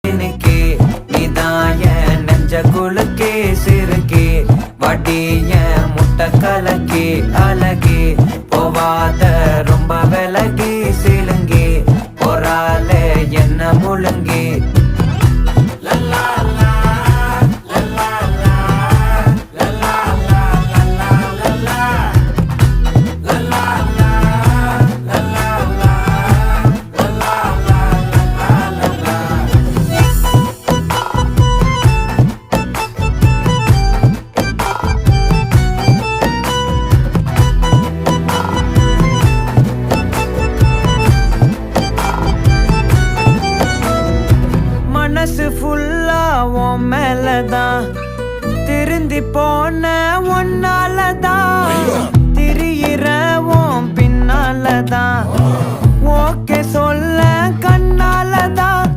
இன்னைக்கு நீதான் என் நெஞ்ச குலுக்கி சிறுக்கி வட்டிய முட்டை கலக்கி அழகி போவாத ரொம்ப விலகி சிலுங்கி போறாலே என்ன முழுங்கி மனசு ஃபுல்லா உன் மேலதான் திருந்தி போன ஒன்னாலதான் திரியிற உன் பின்னாலதான் ஓகே சொல்ல கண்ணாலதான்